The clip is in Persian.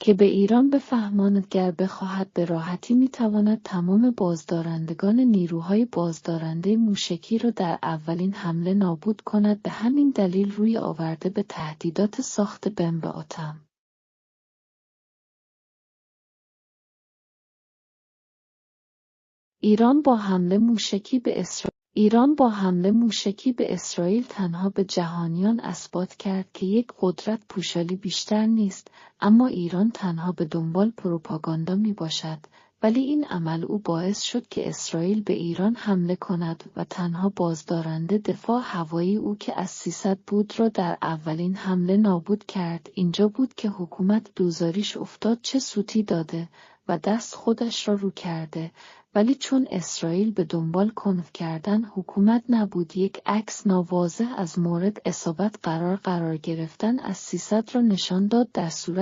که به ایران بفهماند گر بخواهد به راحتی میتواند تمام بازدارندگان نیروهای بازدارنده موشکی را در اولین حمله نابود کند. به همین دلیل روی آورده به تهدیدات ساخت بمب آتم. ایران با حمله موشکی به اسرائیل تنها به جهانیان اثبات کرد که یک قدرت پوشالی بیشتر نیست، اما ایران تنها به دنبال پروپاگاندا می باشد، ولی این عمل او باعث شد که اسرائیل به ایران حمله کند و تنها بازدارنده دفاع هوایی او که از 300 بود را در اولین حمله نابود کرد. اینجا بود که حکومت دوزاریش افتاد، چه سوتی داده و دست خودش را رو کرده. ولی چون اسرائیل به دنبال کنف کردن حکومت نبود، یک عکس ناواضح از مورد اصابت قرار گرفتن از 300 را نشان داد، در صورت